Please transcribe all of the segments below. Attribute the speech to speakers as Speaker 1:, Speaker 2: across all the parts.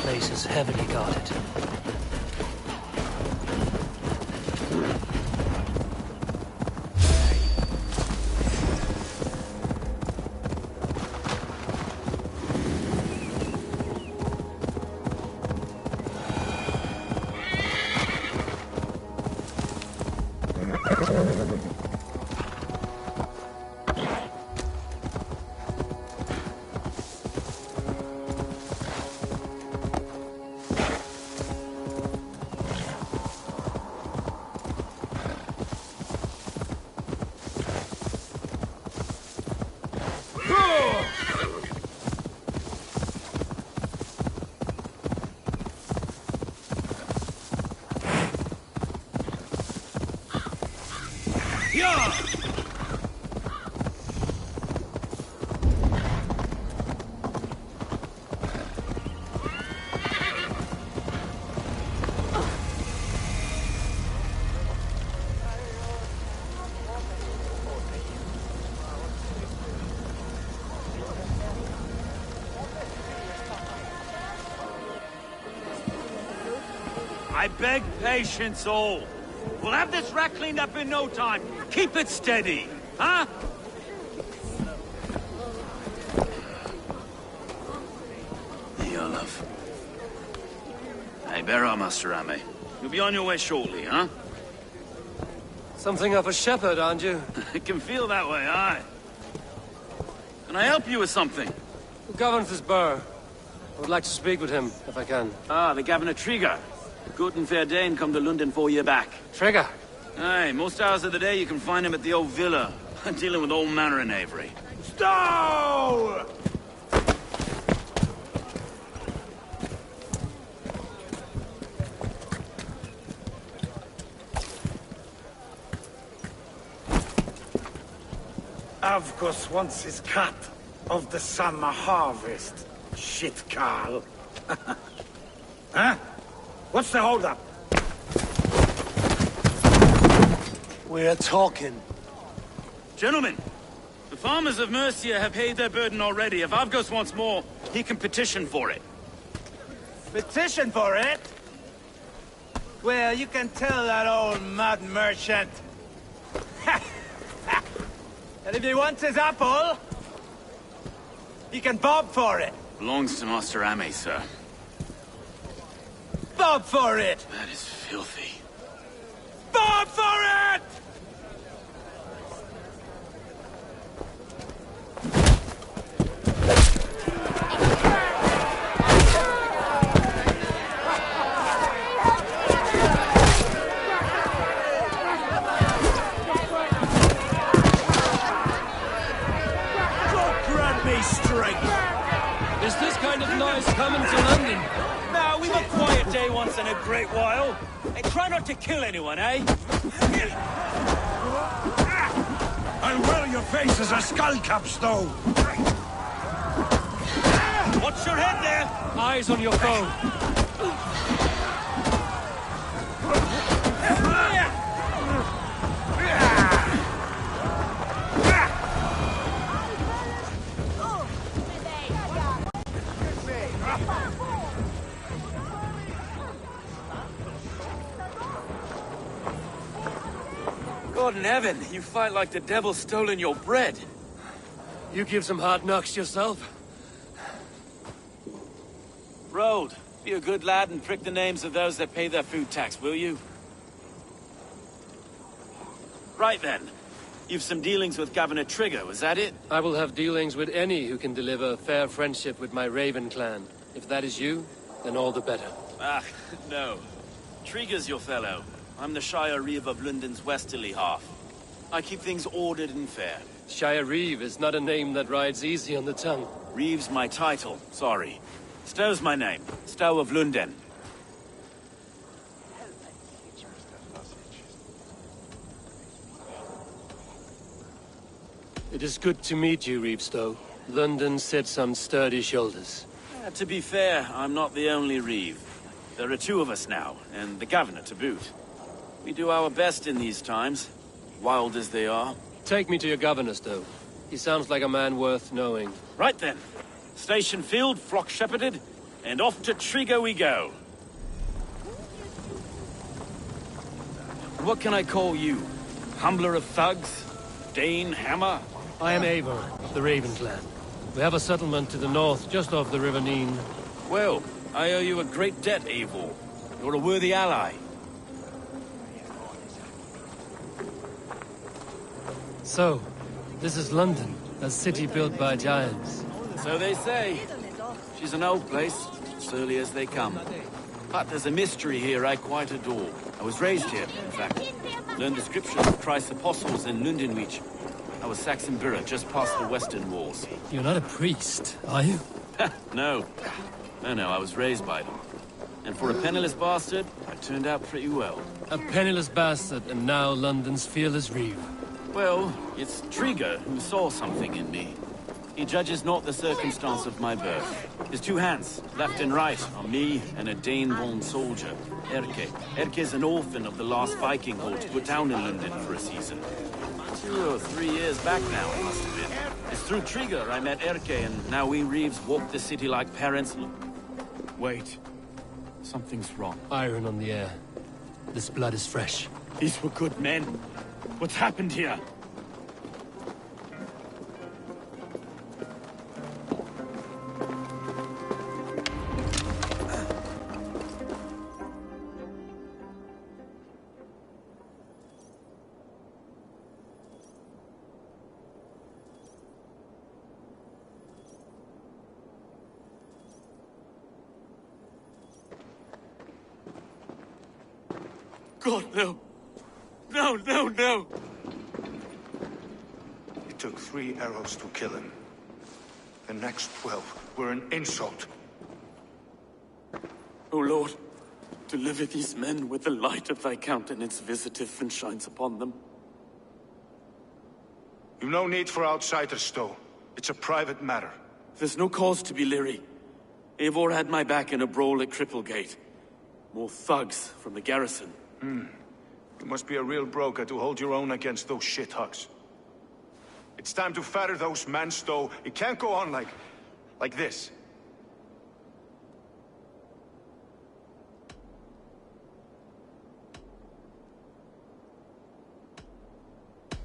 Speaker 1: Place is heavily guarded.
Speaker 2: I beg patience, all. We'll have this wreck cleaned up in no time. Keep it steady, huh? Here, love. Hey, bear up, Master Ame. You'll be on your way shortly, huh?
Speaker 1: Something of a shepherd, aren't you?
Speaker 2: It can feel that way, aye. Can I help you with something?
Speaker 1: Who governs this burr? I would like to speak with him, if I can.
Speaker 2: Ah, the Governor Trigger. Good and fair Dane come to Lundon 4 years back.
Speaker 1: Trigger?
Speaker 2: Aye, most hours of the day you can find him at the old villa, dealing with all manner in Avery.
Speaker 3: Stow! Avgos wants his cut of the summer harvest. Shit, Carl. Huh? What's the holdup?
Speaker 1: We're talking.
Speaker 2: Gentlemen, the farmers of Mercia have paid their burden already. If Avgos wants more, he can petition for it.
Speaker 3: Petition for it? Well, you can tell that old mud merchant. And if he wants his apple, he can bob for it.
Speaker 2: Belongs to Master Ame, sir.
Speaker 3: Bob for it!
Speaker 2: That is filthy.
Speaker 3: Bob for it!
Speaker 2: God grant me strength!
Speaker 1: Is this kind of noise coming to London?
Speaker 2: Now, we've a quiet day once in a great while. Hey, try not to kill anyone, eh?
Speaker 3: And well, your face is a skull capstone.
Speaker 2: Watch your head there!
Speaker 1: Eyes on your foe.
Speaker 2: God in heaven, you fight like the devil's stolen your bread.
Speaker 1: You give some hard knocks yourself.
Speaker 2: Road, be a good lad and prick the names of those that pay their food tax, will you? Right then. You've some dealings with Governor Trigger, was that it?
Speaker 1: I will have dealings with any who can deliver fair friendship with my Raven clan. If that is you, then all the better.
Speaker 2: Ah, no. Trigger's your fellow. I'm the Shire Reeve of Lundon's westerly half. I keep things ordered and fair.
Speaker 1: Shire Reeve is not a name that rides easy on the tongue.
Speaker 2: Reeve's my title, sorry. Stow's my name. Stow of Lundon.
Speaker 1: It is good to meet you, Reeve Stowe. London sits on sturdy shoulders.
Speaker 2: To be fair, I'm not the only Reeve. There are two of us now, and the Governor to boot. We do our best in these times, wild as they are.
Speaker 1: Take me to your governor, Stowe. He sounds like a man worth knowing.
Speaker 2: Right then. Station filled, flock shepherded, and off to Trigger we go. What can I call you? Humbler of thugs? Dane Hammer?
Speaker 1: I am Eivor, of the Raven clan. We have a settlement to the north, just off the River Neen.
Speaker 2: Well, I owe you a great debt, Eivor. You're a worthy ally.
Speaker 1: So, this is London, a city built by giants.
Speaker 2: So they say. She's an old place, surly as they come. But there's a mystery here I quite adore. I was raised here, in fact. Learned the scriptures of Christ's apostles in Lundonreach. I was Saxon Borough, just past the western walls.
Speaker 1: You're not a priest, are you?
Speaker 2: No. No, I was raised by them. And for a penniless bastard, I turned out pretty well.
Speaker 1: A penniless bastard, and now London's fearless Reeve.
Speaker 2: Well, it's Trigger who saw something in me. He judges not the circumstance of my birth. His two hands, left and right, are me and a Dane-born soldier, Erke. Erke's an orphan of the last Viking horde put down in London for a season. 2 or 3 years back now, it must have been. It's through Trigger I met Erke, and now we Reeves walk the city like parents. Wait. Something's wrong.
Speaker 1: Iron on the air. This blood is fresh.
Speaker 2: These were good men. What's happened here? God, no. No.
Speaker 4: It took 3 arrows to kill him. The next 12 were an insult.
Speaker 2: O Lord, deliver these men with the light of thy countenance visiteth and shines upon them.
Speaker 4: You've no need for outsiders, Stowe. It's a private matter.
Speaker 2: There's no cause to be leery. Eivor had my back in a brawl at Cripplegate. More thugs from the garrison.
Speaker 4: You must be a real broker to hold your own against those shithugs. It's time to fetter those men, Stowe. It can't go on like this.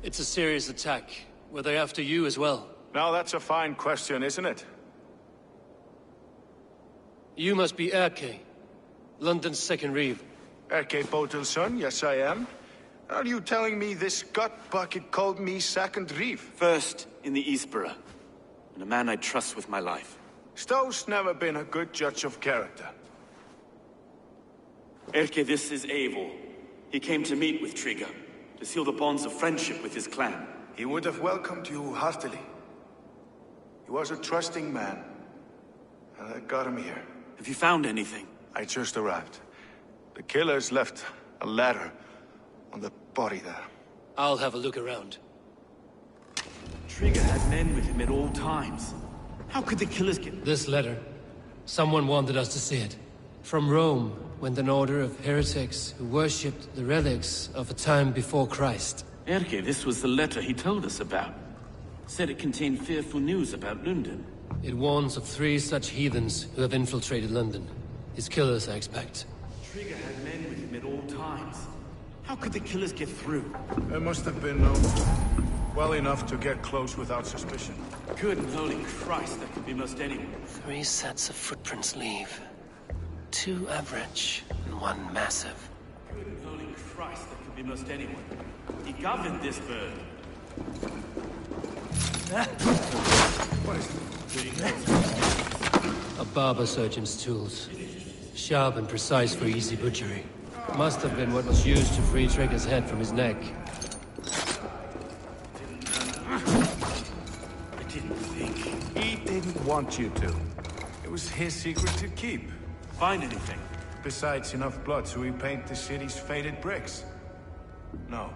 Speaker 1: It's a serious attack. Were they after you as well?
Speaker 4: Now that's a fine question, isn't it?
Speaker 1: You must be Erke, London's second Reeve.
Speaker 4: Erke Botel's son, yes I am. Are you telling me this gut bucket called me second Reeve?
Speaker 2: First in the Eastborough, and a man I trust with my life.
Speaker 4: Stowe's never been a good judge of character.
Speaker 2: Erke, this is Eivor. He came to meet with Trigger, to seal the bonds of friendship with his clan.
Speaker 4: He would have welcomed you heartily. He was a trusting man, and I got him here.
Speaker 2: Have you found anything?
Speaker 4: I just arrived. The killers left a ladder on the body there.
Speaker 1: I'll have a look around.
Speaker 2: Trigger had men with him at all times. How could the killers get...
Speaker 1: This letter. Someone wanted us to see it. From Rome went an order of heretics who worshipped the relics of a time before Christ.
Speaker 2: Erke, this was the letter he told us about. Said it contained fearful news about Lundon.
Speaker 1: It warns of 3 such heathens who have infiltrated London. His killers, I expect.
Speaker 2: Trigger had men with him at all times. How could the killers get through?
Speaker 4: There must have been no... well enough to get close without suspicion.
Speaker 2: Good and holy Christ, that could be most anyone.
Speaker 1: 3 sets of footprints leave. 2 average, and 1 massive.
Speaker 2: Good and holy Christ, that could be most anyone. He governed this bird.
Speaker 1: A barber surgeon's tools. Sharp and precise for easy butchery. Must have been what was used to free Trigger's head from his neck.
Speaker 4: I didn't think. He didn't want you to. It was his secret to keep.
Speaker 2: Find anything?
Speaker 4: Besides enough blood so he paint the city's faded bricks. No.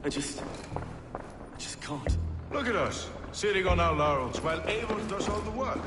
Speaker 2: I just can't.
Speaker 4: Look at us, sitting on our laurels while Eivor does all the work.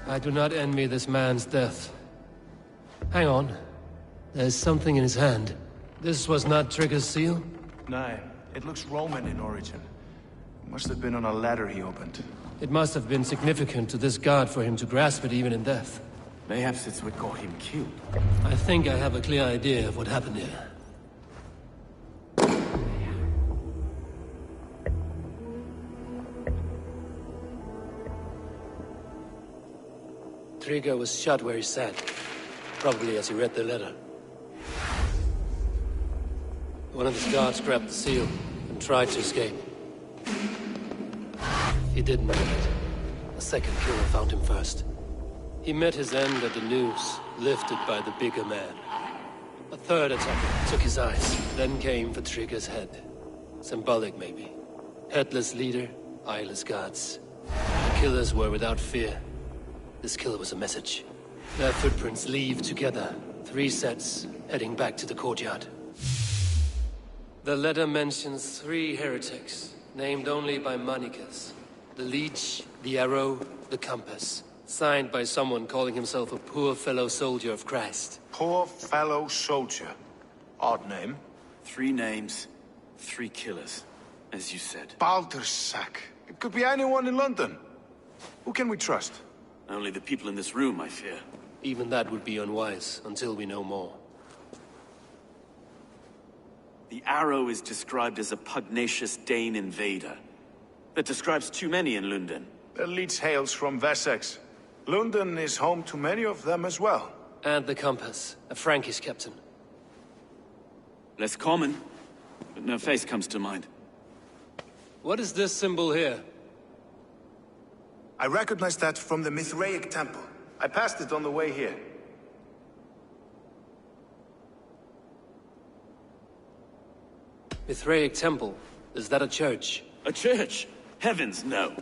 Speaker 1: I do not envy this man's death. Hang on. There's something in his hand. This was not Trigger's seal?
Speaker 4: No, it looks Roman in origin. Must have been on a ladder he opened.
Speaker 1: It must have been significant to this god for him to grasp it even in death.
Speaker 2: Mayhaps it's what got him killed.
Speaker 1: I think I have a clear idea of what happened here. Trigger was shot where he sat. Probably as he read the letter. One of his guards grabbed the seal and tried to escape. He didn't make it. A second killer found him first. He met his end at the noose, lifted by the bigger man. A third attacker took his eyes, then came for Trigger's head. Symbolic, maybe. Headless leader, eyeless guards. The killers were without fear. This killer was a message. Their footprints leave together. 3 sets, heading back to the courtyard. The letter mentions 3 heretics, named only by Manicus. The Leech, the Arrow, the Compass. Signed by someone calling himself a poor fellow soldier of Christ.
Speaker 4: Poor fellow soldier. Odd name.
Speaker 2: 3 names, 3 killers, as you said.
Speaker 4: Baldersack. It could be anyone in London. Who can we trust?
Speaker 2: Only the people in this room, I fear.
Speaker 1: Even that would be unwise, until we know more.
Speaker 2: The Arrow is described as a pugnacious Dane invader. That describes too many in Lundon.
Speaker 4: The Leech hails from Wessex. Lundon is home to many of them as well.
Speaker 1: And the Compass, a Frankish captain.
Speaker 2: Less common, but no face comes to mind.
Speaker 1: What is this symbol here?
Speaker 4: I recognize that from the Mithraic temple. I passed it on the way here.
Speaker 1: Mithraic temple? Is that a church?
Speaker 2: A church? Heavens, no.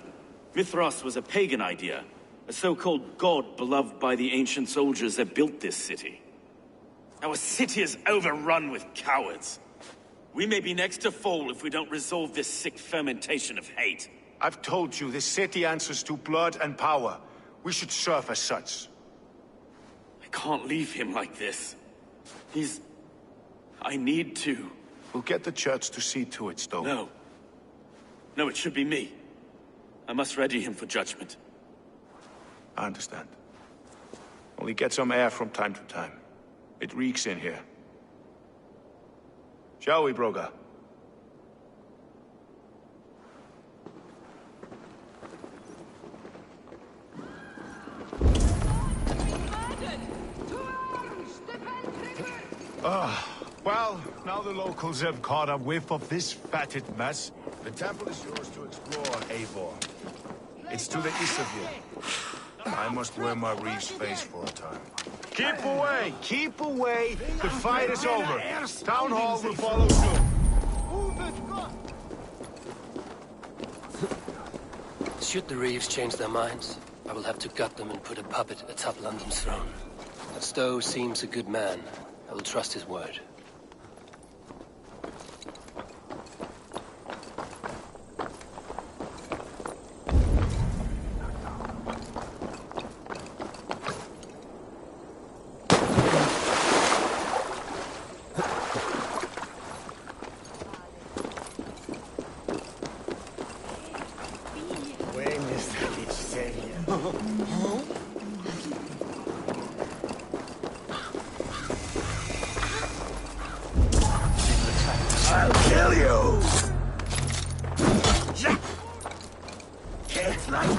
Speaker 2: Mithras was a pagan idea. A so-called god beloved by the ancient soldiers that built this city. Our city is overrun with cowards. We may be next to fall if we don't resolve this sick fermentation of hate.
Speaker 4: I've told you, this city answers to blood and power. We should serve as such.
Speaker 2: I can't leave him like this. I need to.
Speaker 4: We'll get the church to see to it, Stowe.
Speaker 2: No. No, it should be me. I must ready him for judgment.
Speaker 4: I understand. Only get some air from time to time. It reeks in here. Shall we, Broga? Well, now the locals have caught a whiff of this fatted mess. The temple is yours to explore, Eivor. It's to the east of you. I must wear my reef's face for a time. Keep away! Keep away! The fight is over. Town Hall will follow soon.
Speaker 1: Should the Reeves change their minds, I will have to gut them and put a puppet atop London's throne. But Stowe seems a good man. I will trust his word.
Speaker 3: I'll kill you! It's like...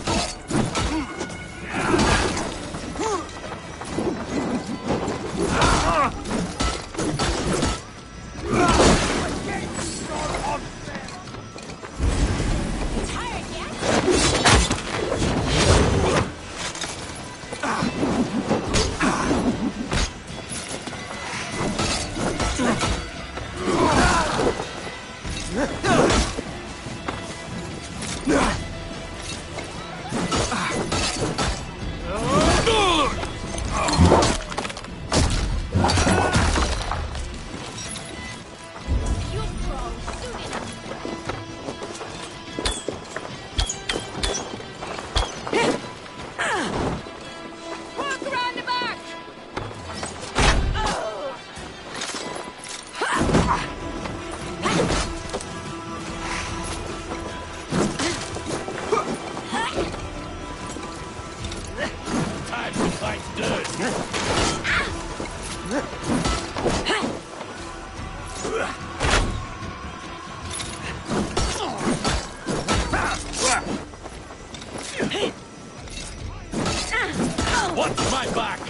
Speaker 2: Watch my back!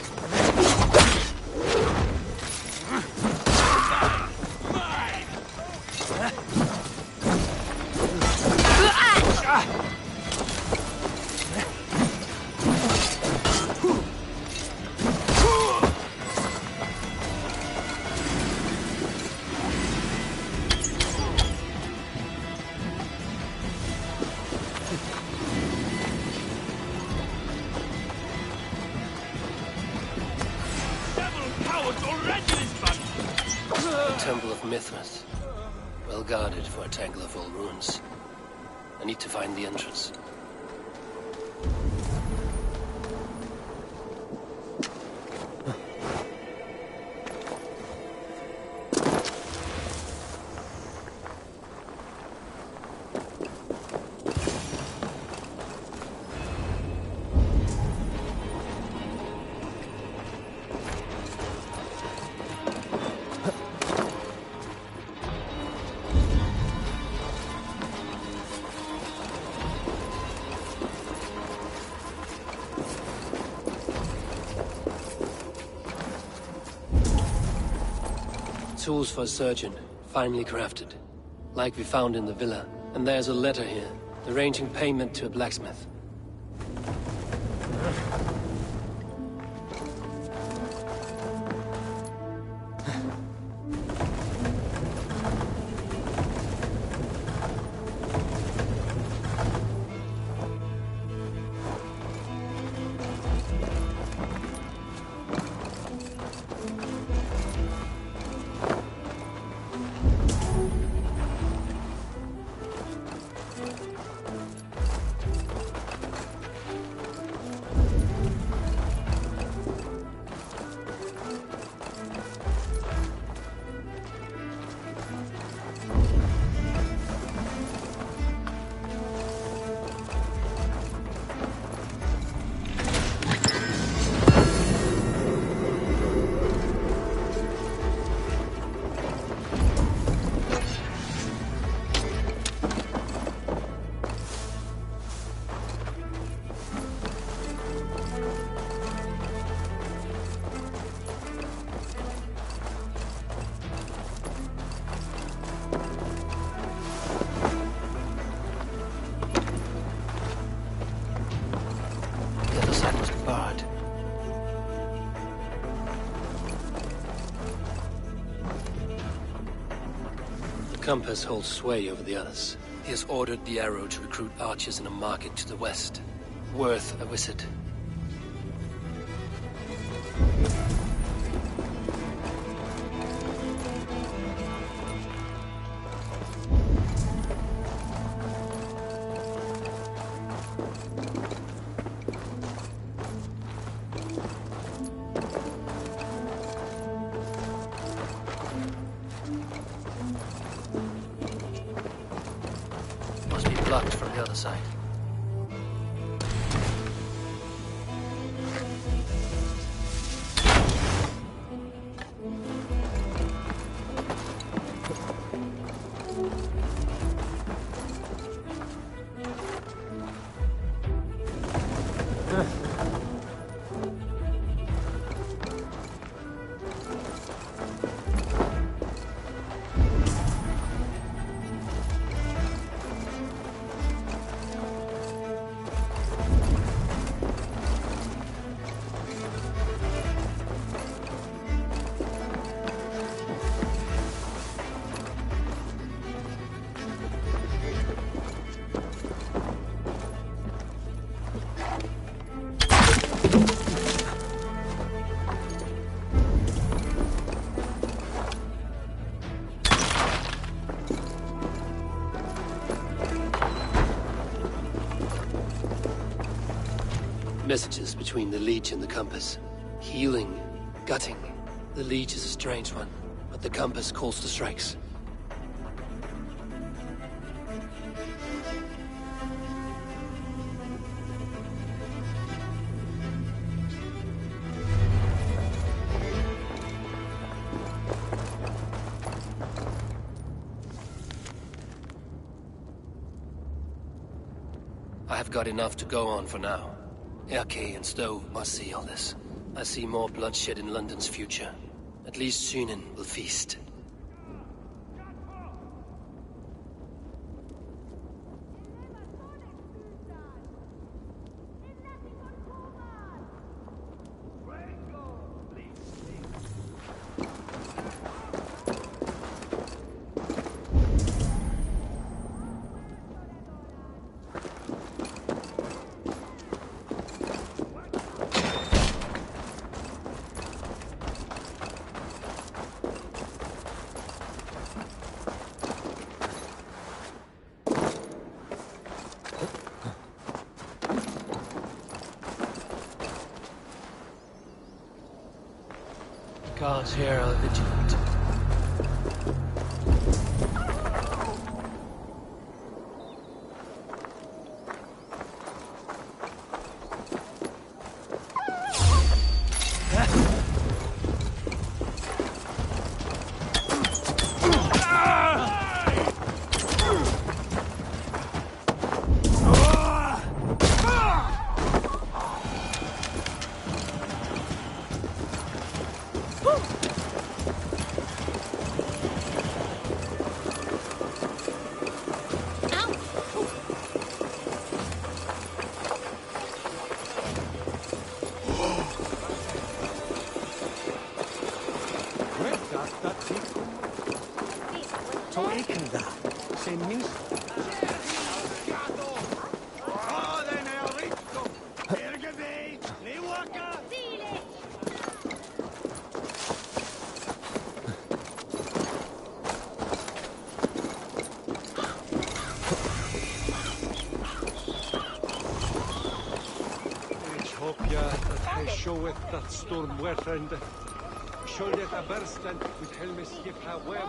Speaker 1: Temple of Mithras. Well guarded for a tangle of old ruins. I need to find the entrance. Tools for a surgeon, finely crafted. Like we found in the villa. And there's a letter here, arranging payment to a blacksmith. compass holds sway over the others. He has ordered the arrow to recruit archers in a market to the west. Worth a visit. Must be blocked from the other side. Messages between the Leech and the compass. Healing, gutting. The Leech is a strange one, but the compass calls to strikes. I have got enough to go on for now. Erke and Stove must see all this. I see more bloodshed in London's future. At least Sunan will feast. Guards here are vigilant.
Speaker 5: Showeth that storm werthend. Sholdeth a bersten with helmis yipha where.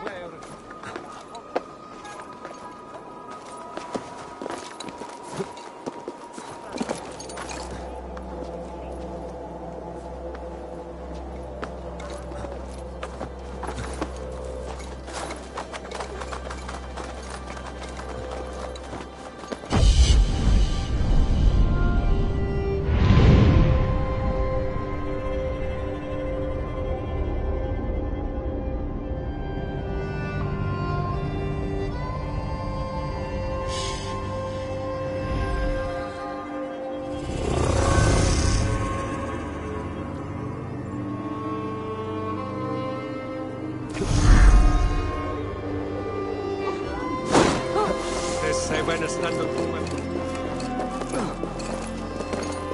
Speaker 5: estando como...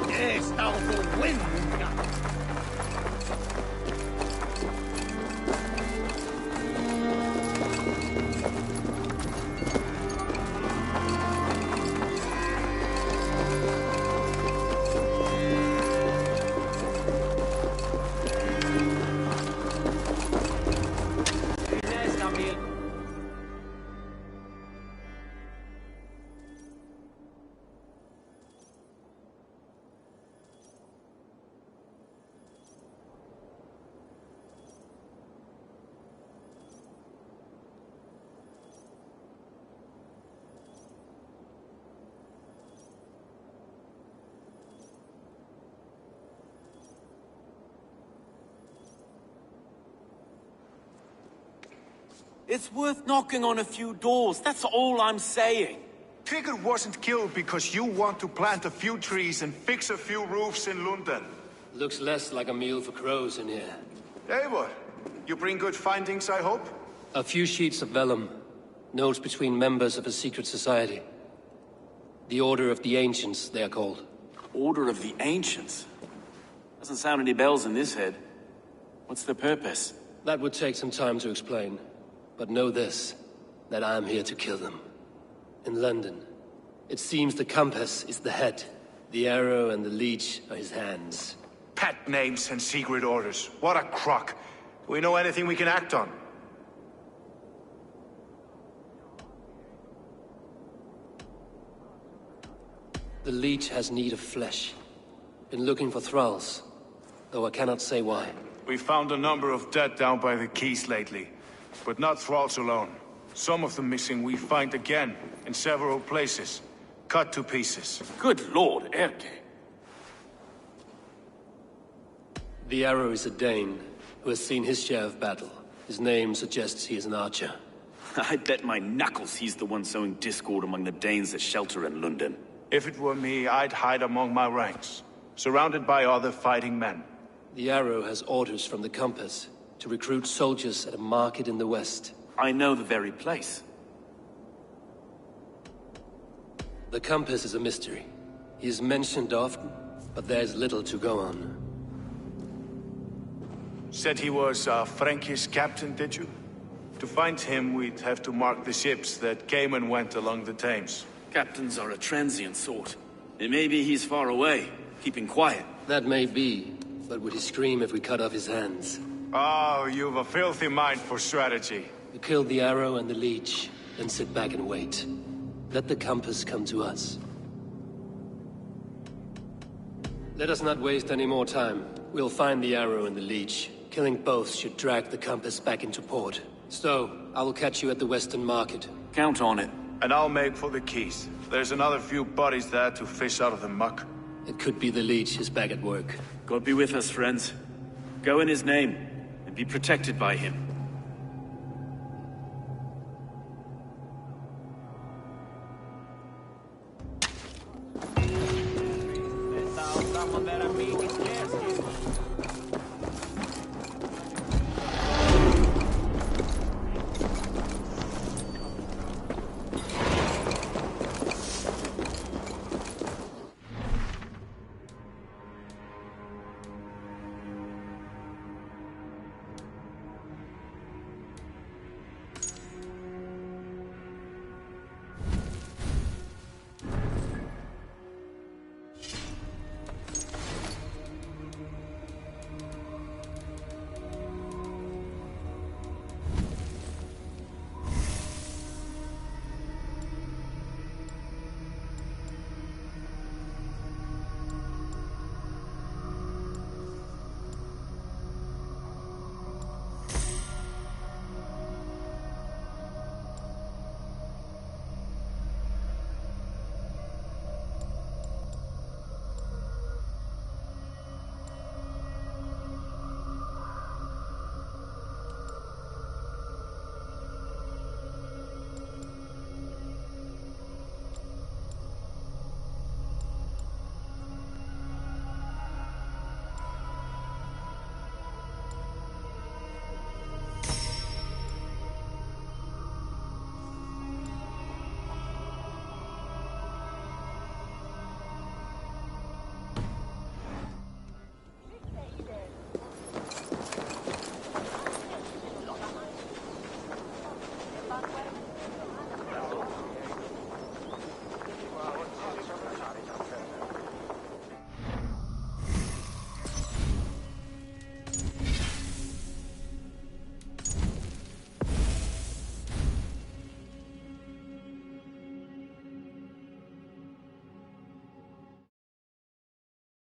Speaker 3: Está the wind.
Speaker 2: It's worth knocking on a few doors, that's all I'm saying.
Speaker 4: Trigger wasn't killed because you want to plant a few trees and fix a few roofs in Lundon.
Speaker 1: Looks less like a meal for crows in here.
Speaker 4: Eivor, you bring good findings, I hope?
Speaker 1: A few sheets of vellum. Notes between members of a secret society. The Order of the Ancients, they are called.
Speaker 2: Order of the Ancients? Doesn't sound any bells in this head. What's the purpose?
Speaker 1: That would take some time to explain. But know this, that I am here to kill them. In London, it seems the compass is the head. The arrow and the leech are his hands.
Speaker 4: Pat names and secret orders. What a crock. Do we know anything we can act on?
Speaker 1: The leech has need of flesh. Been looking for thralls, though I cannot say why.
Speaker 4: We found a number of dead down by the quays lately. But not thralls alone. Some of the missing we find again, in several places. Cut to pieces.
Speaker 2: Good lord, Erke.
Speaker 1: The arrow is a Dane, who has seen his share of battle. His name suggests he is an archer.
Speaker 2: I bet my knuckles he's the one sowing discord among the Danes that shelter in Lundon.
Speaker 4: If it were me, I'd hide among my ranks, surrounded by other fighting men.
Speaker 1: The arrow has orders from the compass to recruit soldiers at a market in the west.
Speaker 2: I know the very place.
Speaker 1: The compass is a mystery. He is mentioned often, but there's little to go on.
Speaker 4: Said he was a Frankish captain, did you? To find him, we'd have to mark the ships that came and went along the Thames.
Speaker 2: Captains are a transient sort. It may be he's far away, keeping quiet.
Speaker 1: That may be, but would he scream if we cut off his hands?
Speaker 4: Oh, you've a filthy mind for strategy.
Speaker 1: We kill the arrow and the leech, then sit back and wait. Let the compass come to us. Let us not waste any more time. We'll find the arrow and the leech. Killing both should drag the compass back into port. Stowe, I will catch you at the Western Market.
Speaker 2: Count on it.
Speaker 4: And I'll make for the quays. There's another few bodies there to fish out of the muck.
Speaker 1: It could be the leech is back at work.
Speaker 2: God be with us, friends. Go in his name, and be protected by him.